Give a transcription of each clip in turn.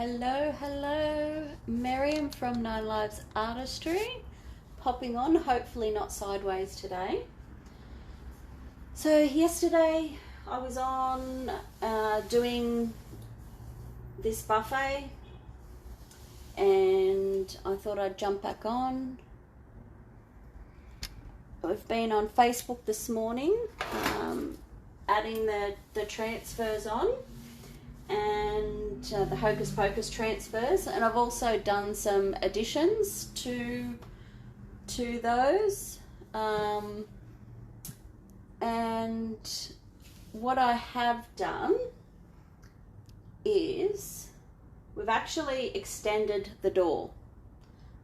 Hello, Miriam from Nine Lives Artistry, popping on, hopefully not sideways today. So yesterday I was on doing this buffet and I thought I'd jump back on. I've been on Facebook this morning adding the transfers on, and the Hocus Pocus transfers, and I've also done some additions to those, and what I have done is we've actually extended the door.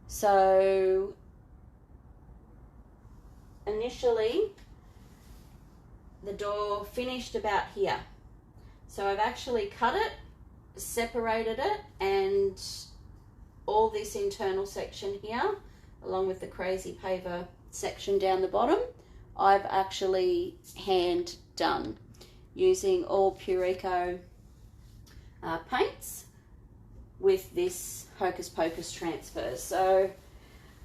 So initially the door finished about here. So I've actually cut it, separated it, and all this internal section here, along with the crazy paver section down the bottom, I've actually hand done using all Pureco paints with this Hocus Pocus transfer. So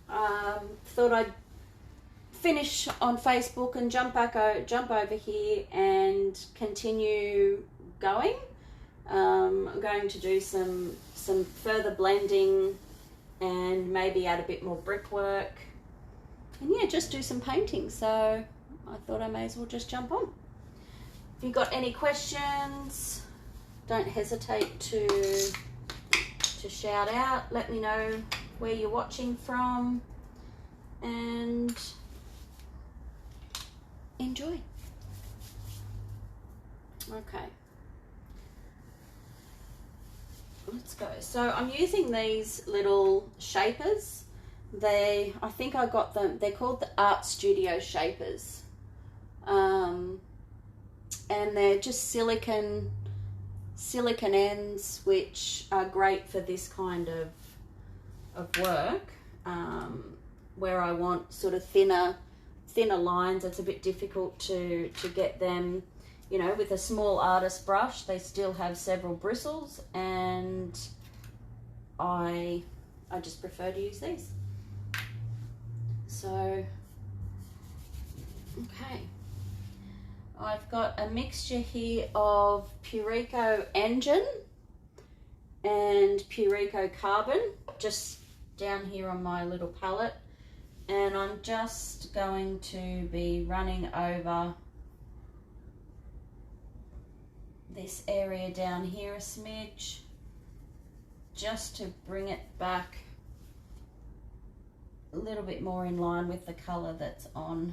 thought I'd finish on Facebook and jump over here and continue going. I'm going to do some further blending and maybe add a bit more brickwork, and yeah, just do some painting. So I thought I may as well just jump on. If you've got any questions, don't hesitate to shout out. Let me know where you're watching from and enjoy. Okay, let's go. So I'm using these little shapers. I think I got them, they're called the Art Studio shapers, and they're just silicone ends, which are great for this kind of work, where I want sort of thinner lines. It's a bit difficult to get them, you know, with a small artist brush. They still have several bristles, and I just prefer to use these. So, okay. I've got a mixture here of Pureco Engine and Pureco Carbon just down here on my little palette, and I'm just going to be running over this area down here a smidge, just to bring it back a little bit more in line with the colour that's on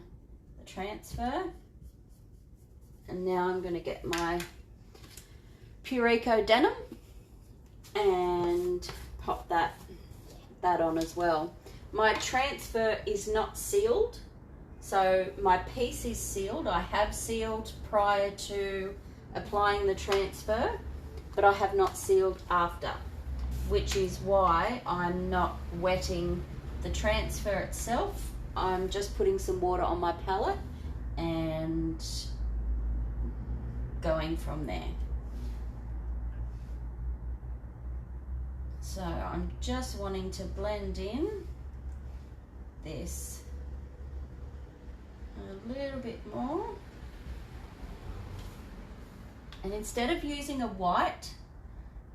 the transfer. And now I'm going to get my Pureco Denim and pop that on as well. My transfer is not sealed, so my piece is sealed. I have sealed prior to applying the transfer, but I have not sealed after, which is why I'm not wetting the transfer itself. I'm just putting some water on my palette and going from there. So I'm just wanting to blend in this a little bit more, and instead of using a white,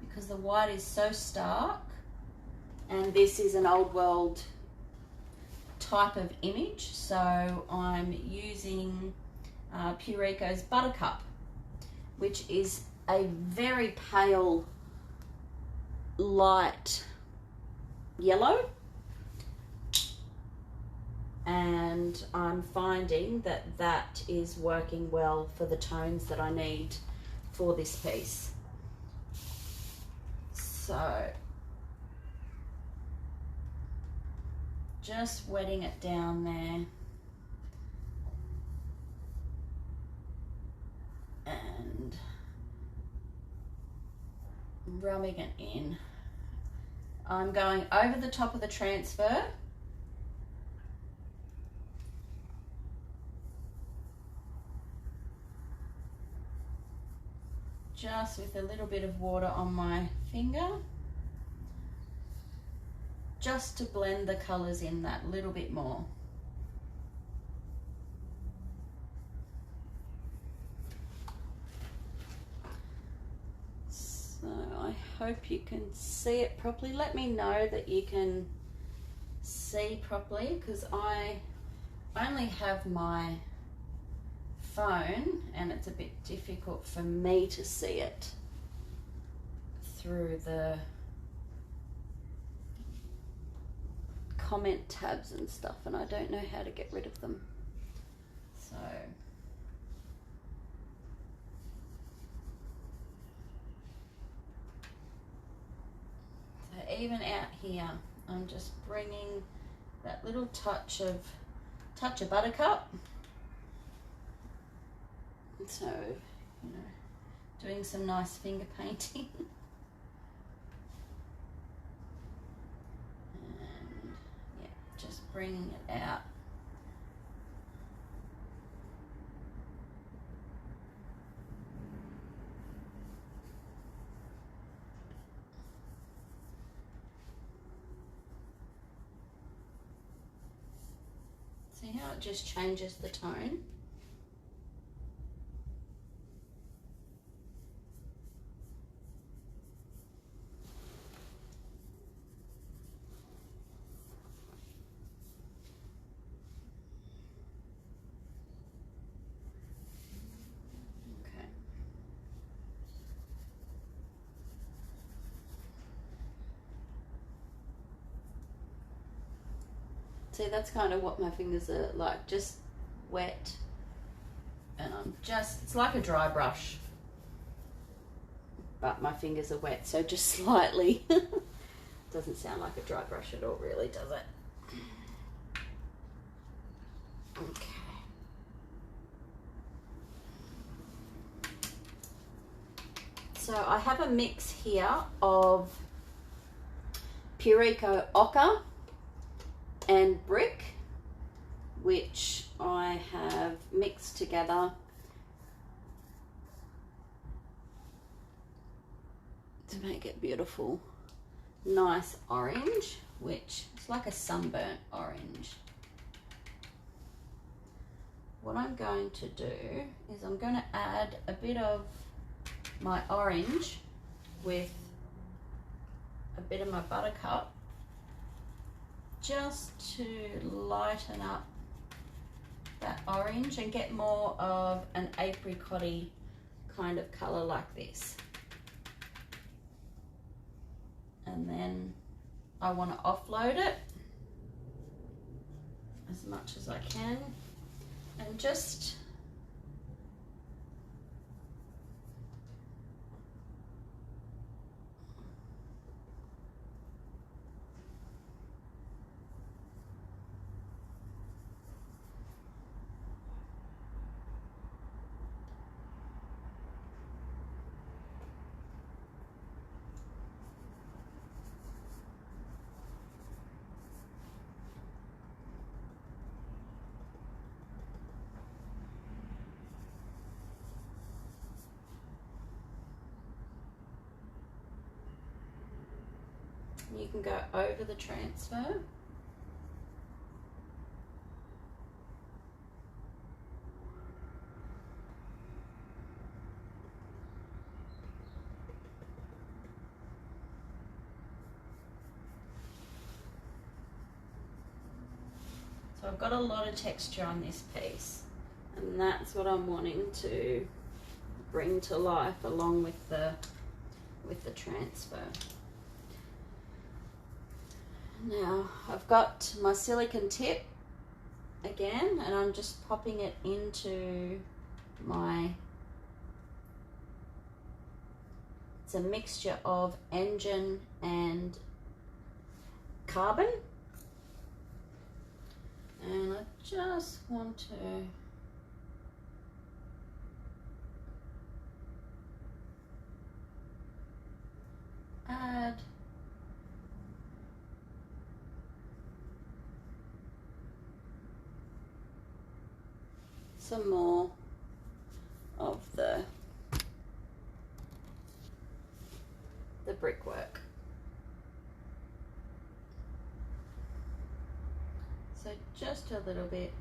because the white is so stark and this is an old world type of image, so I'm using Pureco's Buttercup, which is a very pale light yellow, and I'm finding that is working well for the tones that I need for this piece. So just wetting it down there and rubbing it in. I'm going over the top of the transfer just with a little bit of water on my finger. just to blend the colours in that little bit more. So I hope you can see it properly. Let me know that you can see properly, because I only have my phone and it's a bit difficult for me to see it through the comment tabs and stuff, and I don't know how to get rid of them. So even out here, I'm just bringing that little touch of buttercup. So, you know, doing some nice finger painting. And yeah, just bringing it out. See how it just changes the tone? See, that's kind of what my fingers are like, just wet. And it's like a dry brush, but my fingers are wet, so just slightly. Doesn't sound like a dry brush at all, really, does it? Okay. So I have a mix here of Purico Ochre and Brick, which I have mixed together to make it beautiful, nice orange, which is like a sunburnt orange. What I'm going to do is I'm going to add a bit of my orange with a bit of my buttercup, just to lighten up that orange and get more of an apricot-y kind of color like this. And then I want to offload it as much as I can, and just you can go over the transfer. So I've got a lot of texture on this piece, and that's what I'm wanting to bring to life along with the transfer. Now I've got my silicone tip again, and I'm just popping it into it's a mixture of engine and carbon, and I just want to add some more of the brickwork. So just a little bit.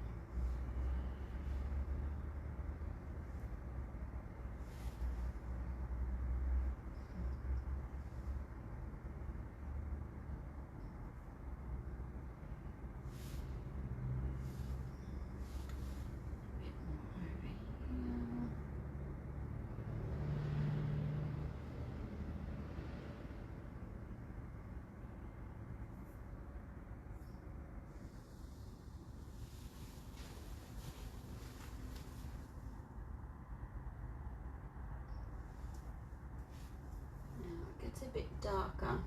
It's a bit darker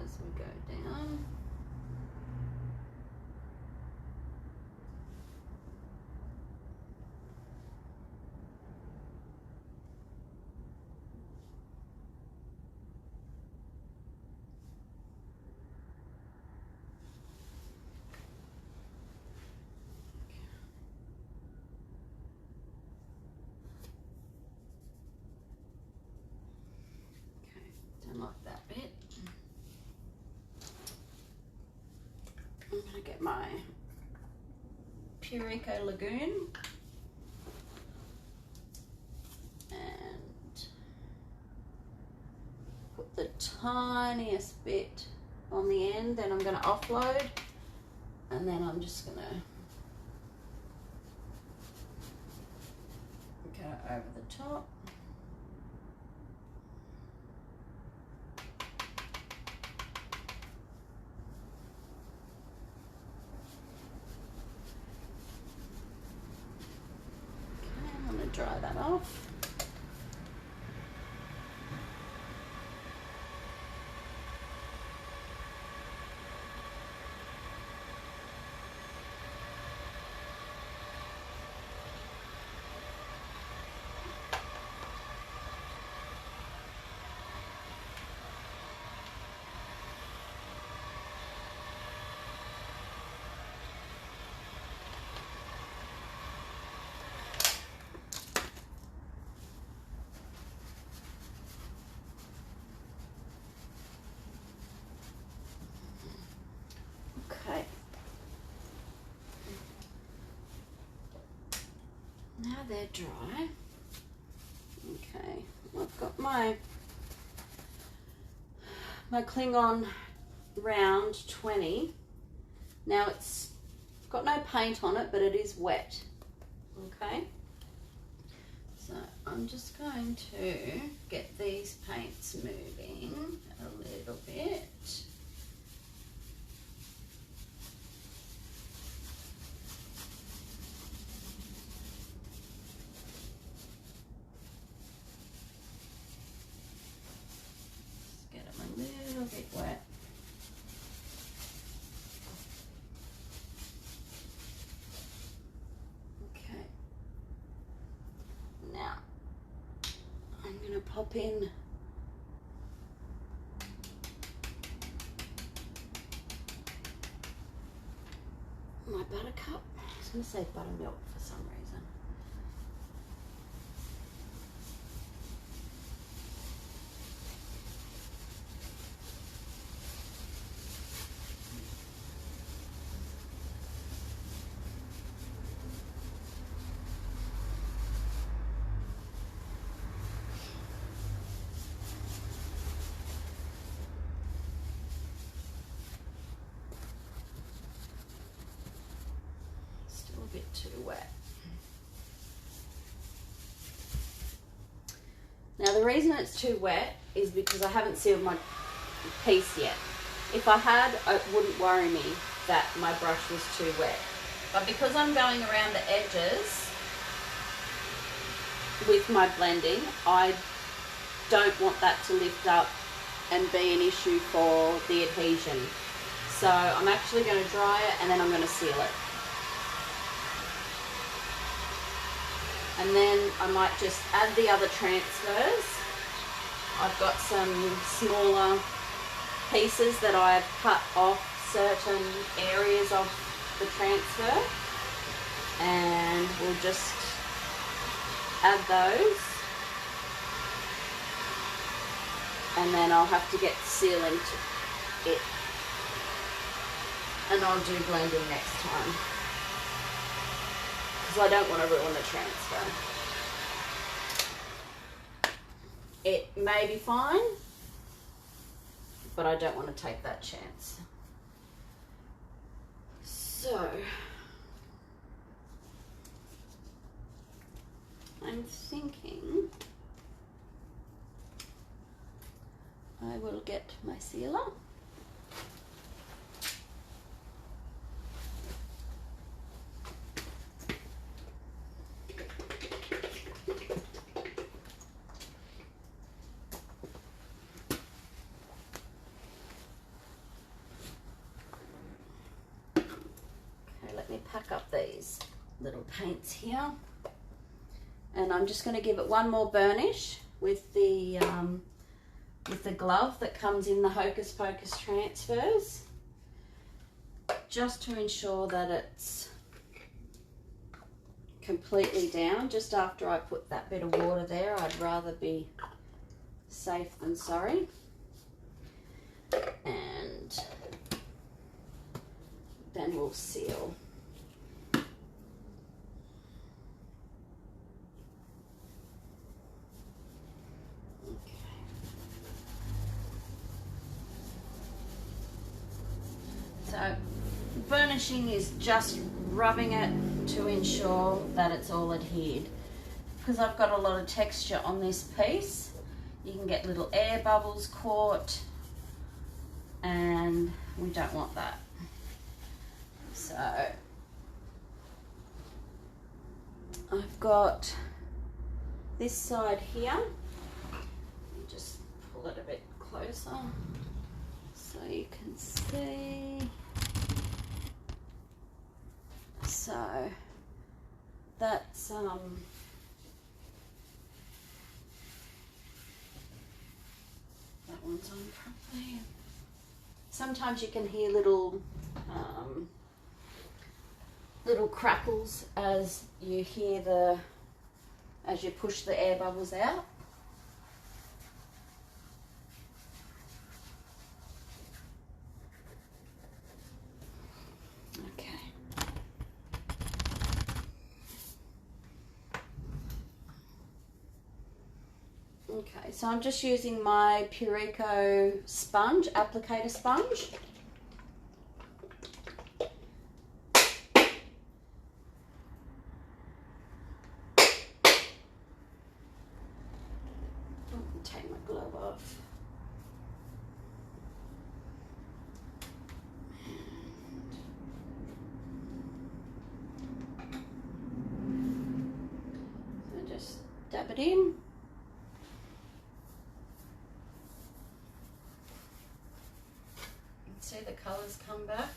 as we go down. Like that bit. I'm going to get my Pure Eco Lagoon and put the tiniest bit on the end, then I'm going to offload, and then I'm just going to go over the top. Dry that off. Okay. Now they're dry. Okay, I've got my Klingon round 20. Now it's got no paint on it, but it is wet. Okay. So I'm just going to get these paints moving a little bit. Bit wet. Okay. Now I'm going to pop in my buttercup. I was going to say buttermilk for some reason. Bit too wet. Now the reason it's too wet is because I haven't sealed my piece yet. If I had, it wouldn't worry me that my brush was too wet. But because I'm going around the edges with my blending, I don't want that to lift up and be an issue for the adhesion. So I'm actually going to dry it and then I'm going to seal it. And then I might just add the other transfers. I've got some smaller pieces that I've cut off certain areas of the transfer, and we'll just add those, and then I'll have to get sealing to it. And I'll do blending next time, because I don't want to ruin the transfer. It may be fine, but I don't want to take that chance. So I'm thinking I will get my sealer. Pack up these little paints here, and I'm just going to give it one more burnish with the glove that comes in the Hocus Pocus transfers, just to ensure that it's completely down. Just after I put that bit of water there, I'd rather be safe than sorry. And then we'll seal. So burnishing is just rubbing it to ensure that it's all adhered. Because I've got a lot of texture on this piece, you can get little air bubbles caught, and we don't want that. So I've got this side here. Just pull it a bit closer so you can see. So that's that one's on properly. Sometimes you can hear little crackles as you push the air bubbles out. Okay, so I'm just using my Pureco sponge, applicator sponge. Take my glove off. So just dab it in. See the colours come back.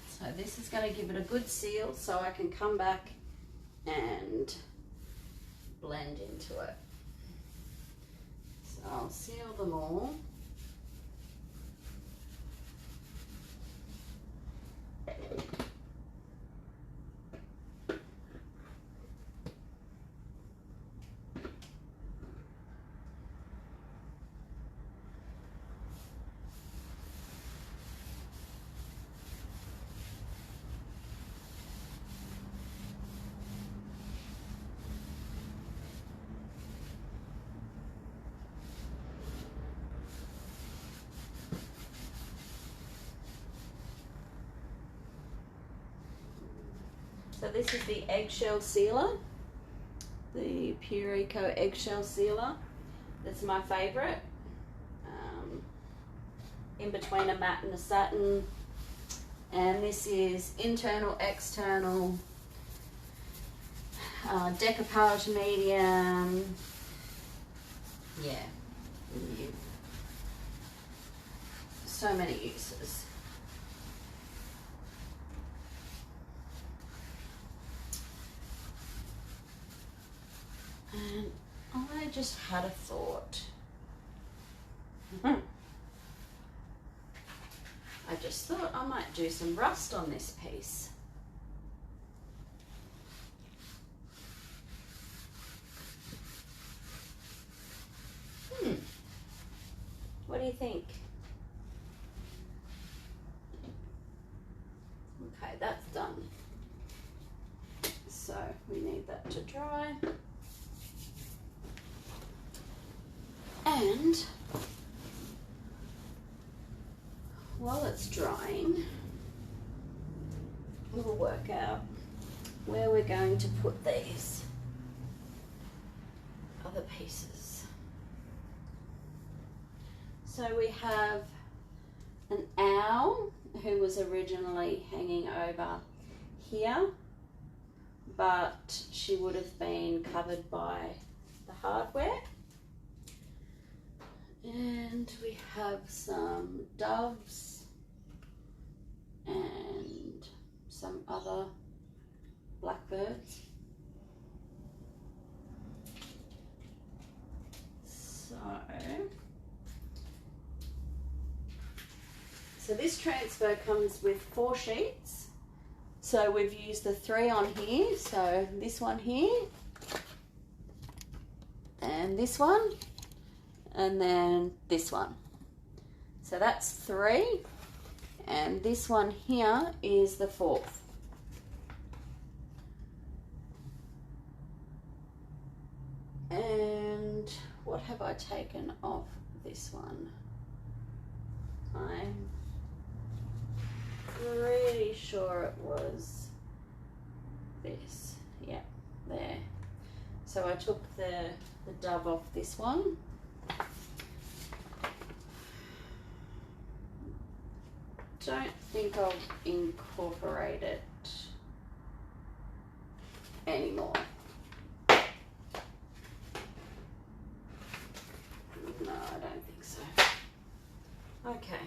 So this is going to give it a good seal so I can come back and blend into it. So I'll seal them all. So this is the Eggshell Sealer, the Pureco Eggshell Sealer. That's my favourite. In between a matte and a satin. And this is internal, external, decoupage medium. Yeah, so many uses. And I just had a thought. I just thought I might do some rust on this piece. What do you think? Okay, that's done. So we need that to dry. And while it's drying, we'll work out where we're going to put these other pieces. So we have an owl who was originally hanging over here, but she would have been covered by the hardware. And we have some doves and some other blackbirds. So this transfer comes with 4 sheets. So we've used the 3 on here. So this one here, and this one, and then this one. So that's 3, and this one here is the 4th. And what have I taken off this one? I'm pretty sure it was this. Yeah, there. So I took the dove off this one. Don't think I'll incorporate it anymore. No, I don't think so. Okay.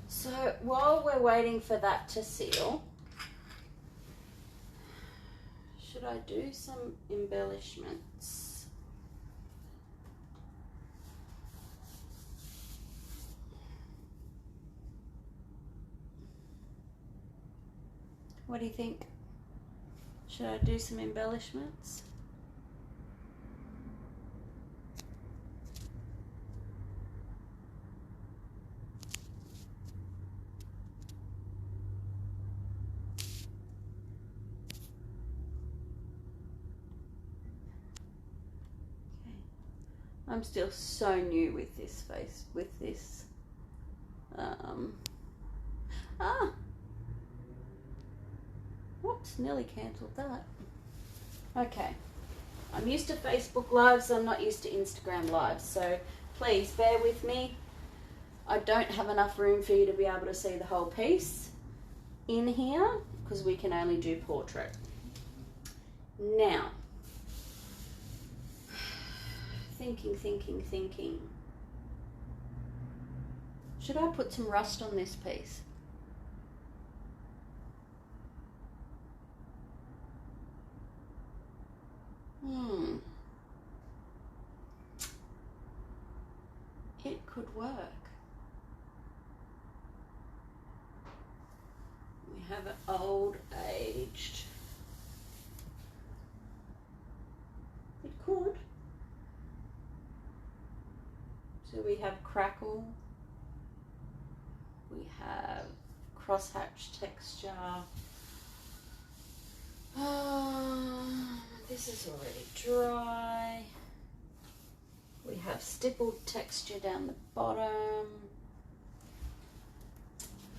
So while we're waiting for that to seal, should I do some embellishments? What do you think? Should I do some embellishments? I'm still so new with this face, with this. Whoops, nearly cancelled that. Okay, I'm used to Facebook Lives, I'm not used to Instagram Lives, so please bear with me. I don't have enough room for you to be able to see the whole piece in here, because we can only do portrait. Now, thinking. Should I put some rust on this piece? It could work. We have an old aged. It could. So we have crackle, we have crosshatch texture. This is already dry. We have stippled texture down the bottom.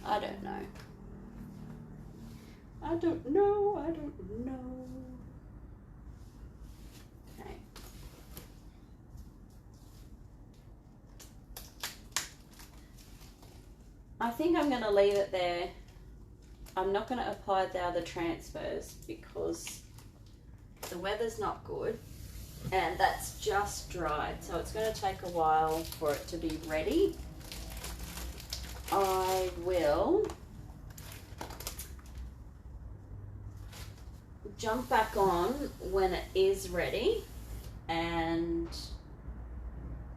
I don't know. I don't know. Okay. I think I'm going to leave it there. I'm not going to apply the other transfers because the weather's not good and that's just dried, so it's going to take a while for it to be ready. I will jump back on when it is ready and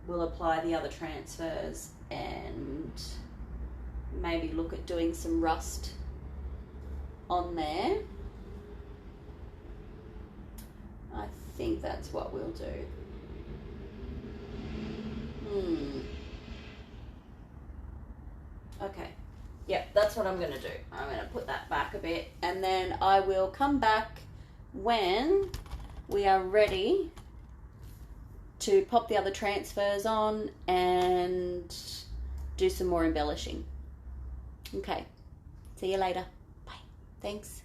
we'll apply the other transfers and maybe look at doing some rust on there. I think that's what we'll do. Okay. Yep, that's what I'm going to do. I'm going to put that back a bit, and then I will come back when we are ready to pop the other transfers on and do some more embellishing. Okay. See you later. Bye. Thanks.